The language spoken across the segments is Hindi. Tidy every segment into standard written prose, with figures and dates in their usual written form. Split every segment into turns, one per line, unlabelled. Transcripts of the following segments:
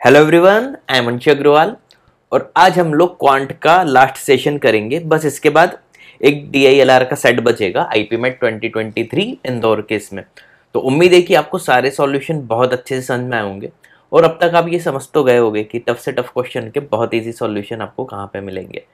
Hello everyone, I am Anshu Agrawal और आज हम लोग क्वांट का लास्ट सेशन करेंगे। बस इसके बाद एक DILR का सेट बचेगा IPMET 2023 इंदौर के इसमें। तो उम्मीद है कि आपको सारे सॉल्यूशन बहुत अच्छे से समझ में आए होंगे और अब तक आप ये समझ तो गए होंगे कि टफ से टफ क्वेश्चन के बहुत ईजी सॉल्यूशन आपको कहाँ पे मिलेंगे।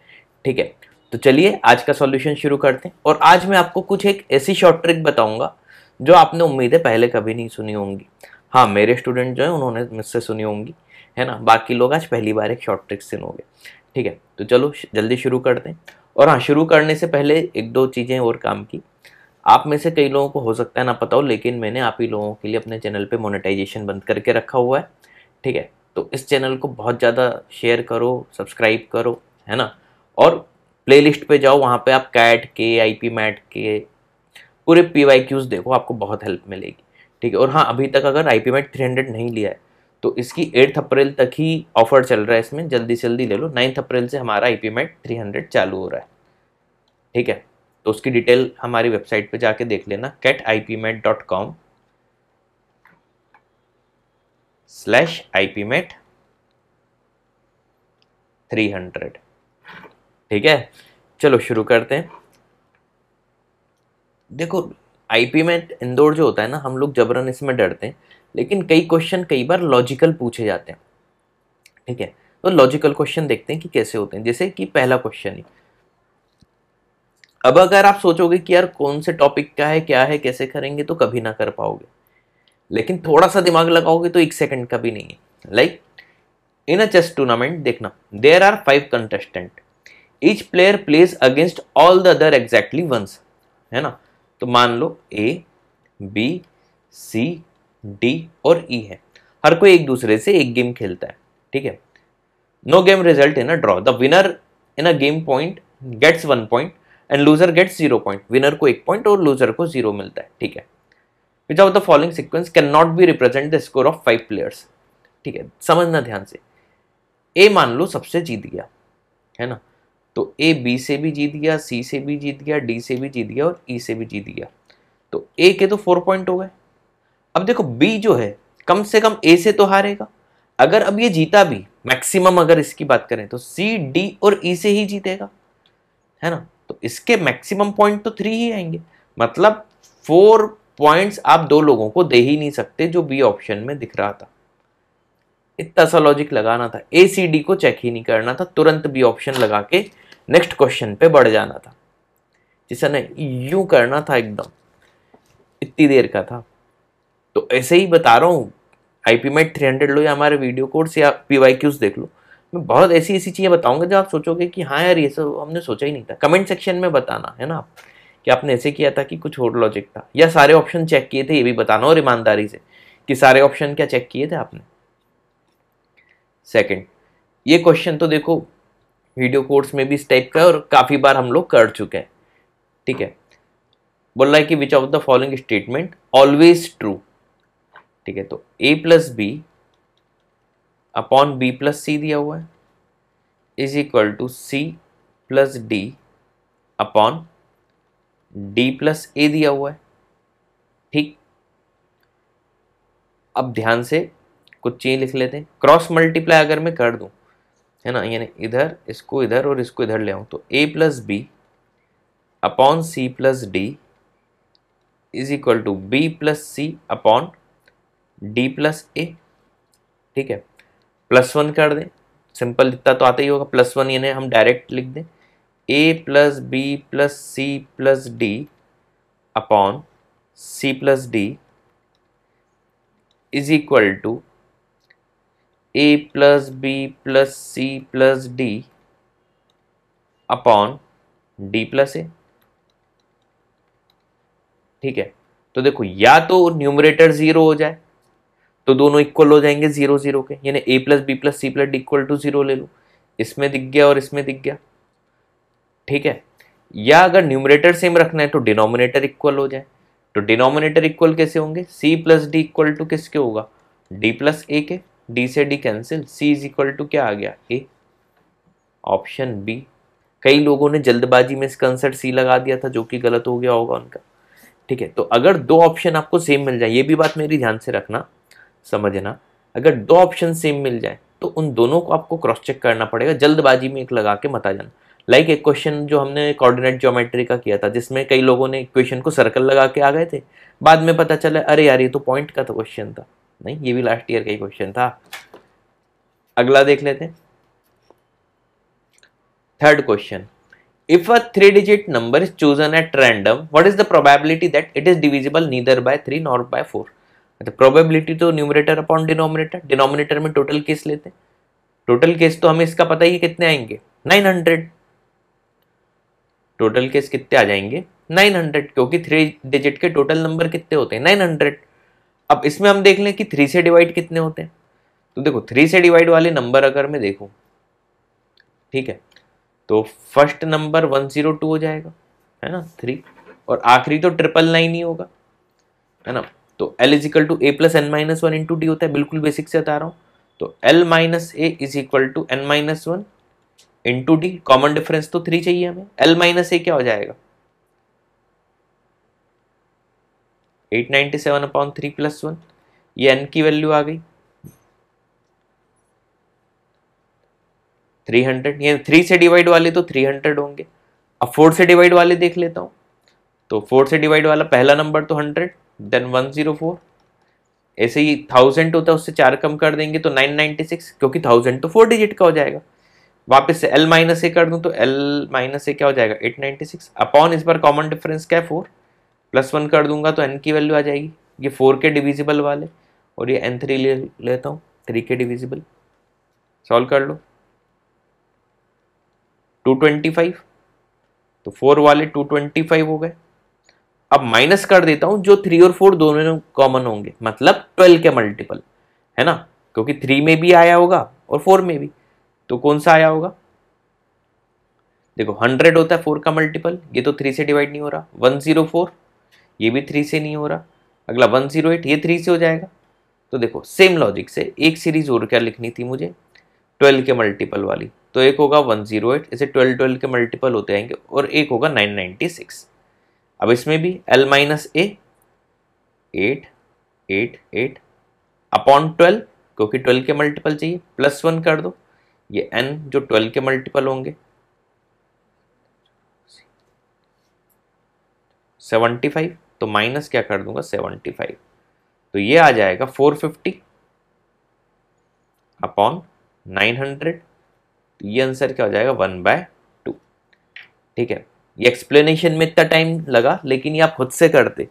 ठीक है, तो चलिए आज का सॉल्यूशन शुरू करते हैं। और आज मैं आपको कुछ एक ऐसी शॉर्ट ट्रिक बताऊंगा जो आपने उम्मीद है पहले कभी नहीं सुनी होंगी। हाँ, मेरे स्टूडेंट जो है उन्होंने मुझसे सुनी होंगी, है ना। बाकी लोग आज पहली बार एक शॉर्ट ट्रिक सुनोगे। ठीक है, तो चलो जल्दी शुरू करते हैं। और हाँ, शुरू करने से पहले एक दो चीज़ें और काम की। आप में से कई लोगों को हो सकता है ना पता हो, लेकिन मैंने आप ही लोगों के लिए अपने चैनल पे मोनेटाइजेशन बंद करके रखा हुआ है। ठीक है, तो इस चैनल को बहुत ज़्यादा शेयर करो, सब्सक्राइब करो, है ना। और प्लेलिस्ट पे जाओ, वहाँ पे आप कैट के, IPMET के पूरे PYQs देखो, आपको बहुत हेल्प मिलेगी। ठीक है, और हाँ, अभी तक अगर IPMET 300 नहीं लिया है तो इसकी 8 अप्रैल तक ही ऑफर चल रहा है, इसमें जल्दी से जल्दी ले लो। 9 अप्रैल से हमारा IPMET 300 चालू हो रहा है। ठीक है, तो उसकी डिटेल हमारी वेबसाइट पे जाके देख लेना, catipmet.com/IPMET300। ठीक है, चलो शुरू करते हैं। देखो, IPMET इंदौर जो होता है ना, हम लोग जबरन इसमें डरते हैं, लेकिन कई क्वेश्चन कई बार लॉजिकल पूछे जाते हैं। ठीक है, तो लॉजिकल क्वेश्चन देखते हैं कि कैसे होते हैं। जैसे कि पहला क्वेश्चन ही, अब अगर आप सोचोगे कि यार कौन से टॉपिक का है, क्या है, कैसे करेंगे, तो कभी ना कर पाओगे। लेकिन थोड़ा सा दिमाग लगाओगे तो 1 सेकंड का भी नहीं है। Like in a chess tournament, देखना, there are 5 contestant, each player plays against all the other exactly once, है ना। तो मान लो A, B, C, D और E है। हर कोई एक दूसरे से एक गेम खेलता है। ठीक है, no game result in a draw, the winner in a game point gets 1 point and loser gets 0 point. Winner को 1 पॉइंट और लूजर को 0 मिलता है। ठीक है, which of the following sequence can not be represent the score of 5 players. ठीक है, समझना ध्यान से। ए मान लो सबसे जीत गया, है ना। तो A B से भी जीत गया, C से भी जीत गया, D से भी जीत गया और E से भी जीत गया। तो A के तो 4 पॉइंट हो गए। अब देखो B जो है कम से कम A से तो हारेगा। अगर अब ये जीता भी, मैक्सिमम अगर इसकी बात करें तो C, D और E से ही जीतेगा, है ना। तो इसके मैक्सिमम पॉइंट तो 3 ही आएंगे। मतलब 4 पॉइंट्स आप दो लोगों को दे ही नहीं सकते, जो B ऑप्शन में दिख रहा था। इतना सा लॉजिक लगाना था, ACD को चेक ही नहीं करना था, तुरंत B ऑप्शन लगा के नेक्स्ट क्वेश्चन पे बढ़ जाना था। जिसे ना यूं करना था, एकदम इतनी देर का था। तो ऐसे ही बता रहा हूँ, IPMET 300 लो या हमारे वीडियो कोर्स या PYQs देख लो। मैं बहुत ऐसी ऐसी चीज़ें बताऊंगा जो आप सोचोगे कि हाँ यार, ये सब हमने सोचा ही नहीं था। कमेंट सेक्शन में बताना, है ना आप, कि आपने ऐसे किया था कि कुछ और लॉजिक था, या सारे ऑप्शन चेक किए थे, ये भी बताना, और ईमानदारी से कि सारे ऑप्शन क्या चेक किए थे आपने। सेकंड, ये क्वेश्चन तो देखो वीडियो कोर्स में भी इस टाइप का है और काफ़ी बार हम लोग कर चुके हैं। ठीक है, बोल रहा है कि which of the following statement always true. ठीक है, तो A+B अपॉन B+C दिया हुआ है is equal to C+D upon D+A दिया हुआ है। ठीक, अब ध्यान से कुछ चीज़ लिख लेते हैं। क्रॉस मल्टीप्लाई अगर मैं कर दूं, है ना, यानी इधर इसको इधर और इसको इधर ले आऊं, तो A+B upon C+D is equal to B+C upon D+A। ठीक है, +1 कर दें, सिंपल इतना तो आता ही होगा। +1 यानी हम डायरेक्ट लिख दें A+B+C+D upon C+D is equal to A+B+C+D upon D+A। ठीक है, तो देखो, या तो न्यूमरेटर 0 हो जाए तो दोनों इक्वल हो जाएंगे 0 0 के, यानी A+B+C+D इक्वल टू 0 ले लो। इसमें दिख गया और इसमें दिख गया। ठीक है, या अगर न्यूमरेटर सेम रखना है तो डिनोमिनेटर इक्वल हो जाए। तो डिनोमिनेटर इक्वल कैसे होंगे? C+D इक्वल टू किसके होगा? D+A के। D से D cancel, C is equal to क्या आ गया? A। Option B. कई लोगों ने जल्दबाजी में इसका आंसर C लगा दिया था, जो कि गलत हो गया होगा उनका। ठीक है, तो अगर दो ऑप्शन आपको सेम मिल जाए, ये भी बात मेरी ध्यान से रखना, समझना, अगर दो ऑप्शन सेम मिल जाए तो उन दोनों को आपको क्रॉस चेक करना पड़ेगा, जल्दबाजी में एक लगा के मत आ जाना। लाइक एक क्वेश्चन जो हमने कोऑर्डिनेट ज्योमेट्री का किया था, जिसमें कई लोगों ने इक्वेशन को सर्कल लगा के आ गए थे, बाद में पता चला अरे यार ये तो पॉइंट का तो क्वेश्चन था। नहीं, ये भी लास्ट ईयर का ही क्वेश्चन था। अगला देख लेते हैं, third question, if a 3-digit number is chosen at random, what is the probability that it is divisible neither by 3 nor by 4? अच्छा, प्रोबेबिलिटी तो न्यूमरेटर अपॉन डिनोमिनेटर, डिनोमिनेटर में टोटल केस लेते हैं, टोटल केस तो हमें इसका पता ही कितने आएंगे 900, टोटल केस कितने आ जाएंगे 900, क्योंकि 3 डिजिट के टोटल नंबर कितने होते हैं 900। अब इसमें हम देख लें कि 3 से डिवाइड कितने होते हैं, तो देखो 3 से डिवाइड वाले नंबर अगर मैं देखूं, ठीक है, तो फर्स्ट नंबर 102 हो जाएगा, है ना 3, और आखिरी तो 999 ही होगा, है ना। तो L is equal to A plus N minus one into D होता है, बिल्कुल बेसिक से बता रहा हूँ। तो L minus A is equal to N minus one into D, common difference तो 3 चाहिए हमें। L माइनस ए क्या हो जाएगा 897 अपॉन 3 प्लस 1, ये n की वैल्यू आ गई 300, ये 3 से डिवाइड वाले तो 300 होंगे। अब 4 से डिवाइड वाले देख लेता हूँ, तो 4 से डिवाइड वाला पहला नंबर तो 100, देन 104, ऐसे ही 1000 होता है उससे 4 कम कर देंगे तो 996, क्योंकि 1000 तो 4 डिजिट का हो जाएगा। वापस से L माइनस ए कर दूं तो L माइनस ए क्या हो जाएगा 896 अपॉन, इस बार कॉमन डिफरेंस क्या है 4, प्लस 1 कर दूंगा तो n की वैल्यू आ जाएगी, ये 4 के डिविजिबल वाले, और ये n3 ले लेता हूँ 3 के डिविजिबल, सॉल्व कर लो 225, तो 4 वाले 225 हो गए। अब माइनस कर देता हूं, जो 3 और 4 दोनों कॉमन होंगे, मतलब 12 के मल्टीपल, है ना, क्योंकि 3 में भी आया होगा और 4 में भी, तो कौन सा आया होगा, देखो 100 होता है 4 का मल्टीपल, ये तो 3 से डिवाइड नहीं हो रहा, 104 ये भी 3 से नहीं हो रहा, अगला 108 ये 3 से हो जाएगा। तो देखो सेम लॉजिक से एक सीरीज और क्या लिखनी थी मुझे 12 के मल्टीपल वाली, तो एक होगा 108, इसे 12 के मल्टीपल होते आएंगे, और एक होगा 996। अब इसमें भी L माइनस ए 888 अपॉन 12, क्योंकि 12 के मल्टीपल चाहिए, प्लस 1 कर दो, ये n जो 12 के मल्टीपल होंगे 75, तो माइनस क्या कर दूंगा 75, तो ये आ जाएगा 450 अपॉन 900, तो ये आंसर क्या हो जाएगा 1/2। ठीक है, ये एक्सप्लेनेशन में इतना टाइम लगा, लेकिन ये आप खुद से करते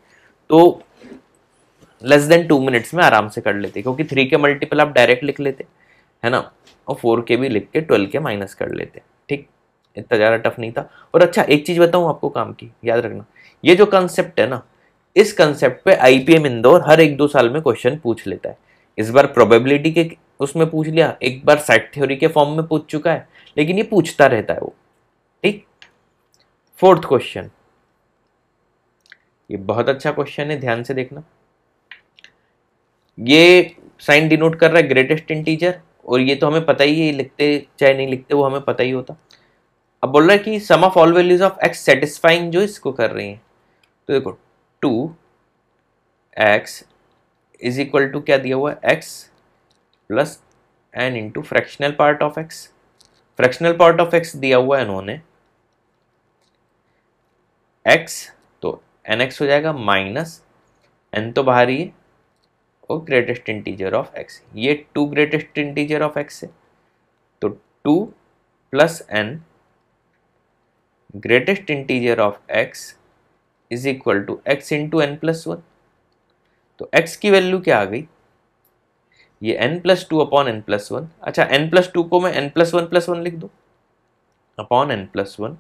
तो लेस देन 2 मिनट्स में आराम से कर लेते, क्योंकि 3 के मल्टीपल आप डायरेक्ट लिख लेते, है ना, और 4 के भी लिख के 12 के माइनस कर लेते। ठीक, इतना ज़्यादा टफ नहीं था। और अच्छा एक चीज़ बताऊँ आपको काम की, याद रखना, ये जो कंसेप्ट है ना, इस कंसेप्ट पे IPM इंदौर हर 1-2 साल में क्वेश्चन पूछ लेता है। इस बार प्रोबेबिलिटी के उसमें पूछ लिया, एक बार सेट थ्योरी के फॉर्म में पूछ चुका है, लेकिन ये पूछता रहता है वो। ठीक, फोर्थ क्वेश्चन, ये बहुत अच्छा क्वेश्चन है, ध्यान से देखना। ये साइन डिनोट कर रहा है ग्रेटेस्ट इंटीजर, और ये तो हमें पता ही है, लिखते चाहे नहीं लिखते वो हमें पता ही होता। अब बोल रहा है कि sum of all values of x satisfying, जो इसको कर रही हैं, तो देखो 2x इज इक्वल टू क्या दिया हुआ है x plus n into fractional part of x। Fractional part of x दिया हुआ है इन्होंने x, तो nx हो जाएगा माइनस n तो बाहर ही है, और ग्रेटेस्ट इंटीजर ऑफ x, ये 2 ग्रेटेस्ट इंटीजर ऑफ x है, तो 2 प्लस n greatest integer of x is equal to x into N plus 1। तो x की वैल्यू क्या आ गई, ये n plus 2 upon n plus 1। अच्छा, n प्लस 2 को मैं n प्लस 1 प्लस 1 लिख दूं upon n plus 1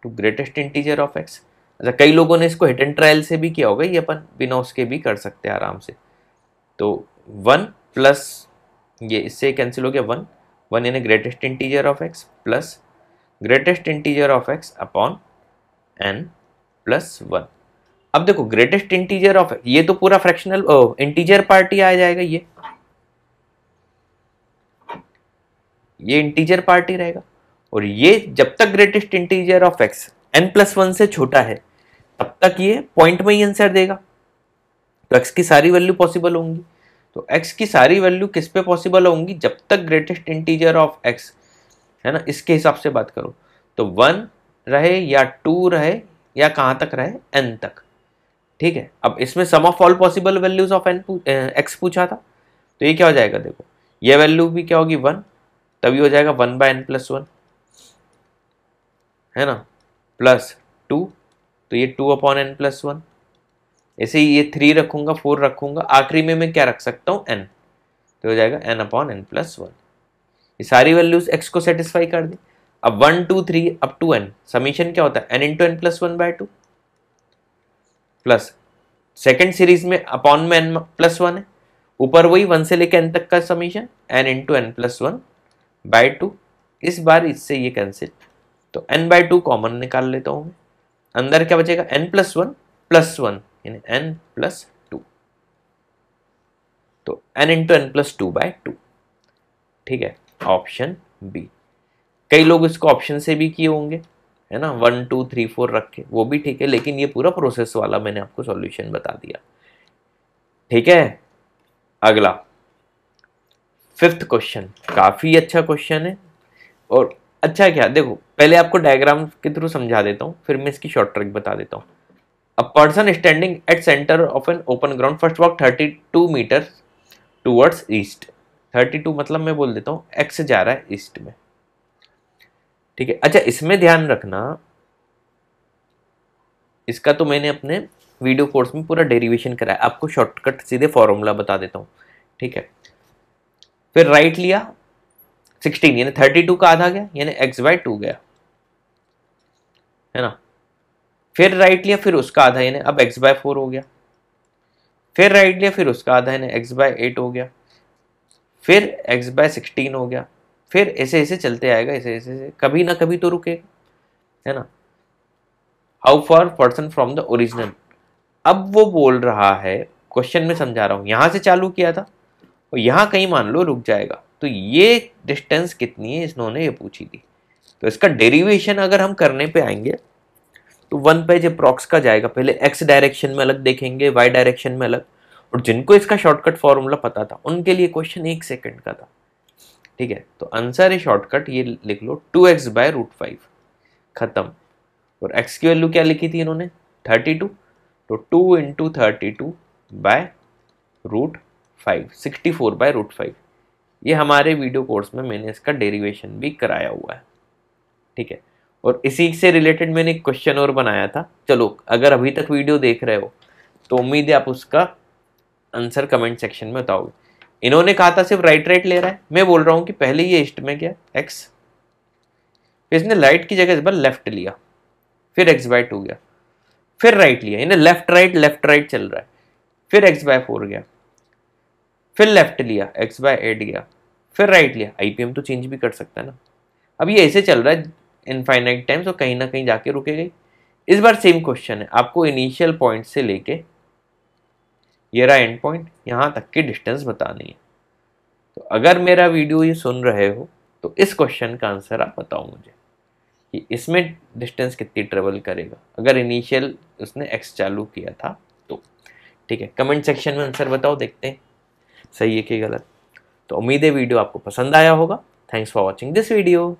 to greatest integer of x। अच्छा, कई लोगों ने इसको हिट एंड ट्रायल से भी किया होगा, ये अपन बिना उसके भी कर सकते हैं आराम से। तो 1 प्लस ये इससे कैंसिल हो गया, 1 यानी greatest integer of x plus greatest integer of x upon n plus 1। अब देखो ग्रेटेस्ट इंटीजर ऑफ, ये तो पूरा फ्रैक्शनल इंटीजर पार्ट ही आ जाएगा, ये इंटीजर पार्ट ही रहेगा, और ये जब तक greatest integer of x n plus 1 से छोटा है तब तक ये पॉइंट में ही आंसर देगा, तो x की सारी वैल्यू पॉसिबल होंगी। तो x की सारी वैल्यू किस पे पॉसिबल होंगी, जब तक ग्रेटेस्ट इंटीजर ऑफ x है ना, इसके हिसाब से बात करो तो 1 रहे या 2 रहे या कहां तक रहे, n तक। ठीक है, अब इसमें sum of all possible values of x पूछा था, तो ये क्या हो जाएगा, देखो ये वैल्यू भी क्या होगी 1, तभी हो जाएगा 1/n+1 है ना, प्लस 2, तो ये 2/n+1। ऐसे ही ये 3 रखूंगा, 4 रखूंगा, आखिरी में मैं क्या रख सकता हूँ n, तो हो जाएगा n/n+1। ये सारी वैल्यूज x को सेटिस्फाई कर दी। अब 1 2 3 अप टू n, समीशन क्या होता है n×n+1/2 प्लस सेकेंड सीरीज में अपॉन में n+1 है, ऊपर वही 1 से लेकर n तक का समीशन n×n+1/2। इस बार इससे ये कैंसिल, तो n/2 कॉमन निकाल लेता हूं मैं, अंदर क्या बचेगा n+1+1 यानी n+2, तो n×n+2/2। ठीक है, ऑप्शन बी। कई लोग इसको ऑप्शन से भी किए होंगे है ना, 1 2 3 4 रख के, वो भी ठीक है, लेकिन ये पूरा प्रोसेस वाला मैंने आपको सॉल्यूशन बता दिया। ठीक है, अगला 5th क्वेश्चन, काफी अच्छा क्वेश्चन है। और अच्छा क्या, देखो पहले आपको डायग्राम के थ्रू समझा देता हूँ, फिर मैं इसकी शॉर्ट ट्रिक बता देता हूँ। A person standing at centre of an open ground first walk 32 metre towards east. 32 मतलब मैं बोल देता हूँ एक्स जा रहा है ईस्ट में। ठीक है, अच्छा इसमें ध्यान रखना, इसका तो मैंने अपने वीडियो कोर्स में पूरा डेरिवेशन कराया, आपको शॉर्टकट सीधे फॉर्मूला बता देता हूँ। ठीक है, फिर राइट लिया 16 यानी 32 का आधा गया यानी x/2 गया है ना, फिर राइट लिया, फिर उसका आधा यानी अब x/4 हो गया, फिर राइट लिया, फिर उसका आधा यानी x/8 हो गया, फिर x/16 हो गया, फिर ऐसे ऐसे चलते आएगा, ऐसे ऐसे कभी ना कभी तो रुकेगा है ना। How far person from the original, अब वो बोल रहा है, क्वेश्चन में समझा रहा हूं, यहां से चालू किया था और यहां कहीं मान लो रुक जाएगा, तो ये डिस्टेंस कितनी है इन्होंने ये पूछी थी। तो इसका डेरिवेशन अगर हम करने पे आएंगे तो 1 पेज अप्रॉक्स का जाएगा, पहले एक्स डायरेक्शन में अलग देखेंगे, वाई डायरेक्शन में अलग, और जिनको इसका शॉर्टकट फॉर्मूला पता था उनके लिए क्वेश्चन 1 सेकंड का था। ठीक है, तो आंसर है शॉर्टकट, ये लिख लो 2x/√5, खत्म। और x की वैल्यू क्या लिखी थी इन्होंने 32, तो 2 × 32/√5 64/√5। ये हमारे वीडियो कोर्स में मैंने इसका डेरिवेशन भी कराया हुआ है। ठीक है, और इसी से रिलेटेड मैंने एक क्वेश्चन और बनाया था, चलो अगर अभी तक वीडियो देख रहे हो तो उम्मीद है आप उसका आंसर कमेंट सेक्शन में बताओगे। इन्होंने कहा था सिर्फ राइट राइट ले रहा है, मैं बोल रहा हूं कि पहले ये ईस्ट में गया x, फिर इसने राइट की जगह इस बार लेफ्ट लिया, फिर x/2 गया, फिर राइट लिया, यानी लेफ्ट राइट चल रहा है, फिर x/4 गया, फिर लेफ्ट लिया x/8 गया, फिर राइट लिया, आईपीएम तो चेंज भी कर सकता है ना। अब ये ऐसे चल रहा है इनफाइनाइट टाइम, तो कहीं ना कहीं जाके रुकेगा। इस बार सेम क्वेश्चन है, आपको इनिशियल पॉइंट से लेके ये रहा एंड पॉइंट, यहां तक की डिस्टेंस बतानी है। तो अगर मेरा वीडियो ये सुन रहे हो तो इस क्वेश्चन का आंसर आप बताओ मुझे कि इसमें डिस्टेंस कितनी ट्रेवल करेगा अगर इनिशियल उसने एक्स चालू किया था तो। ठीक है, कमेंट सेक्शन में आंसर बताओ, देखते हैं सही है कि गलत। तो उम्मीद है वीडियो आपको पसंद आया होगा। Thanks for watching this video.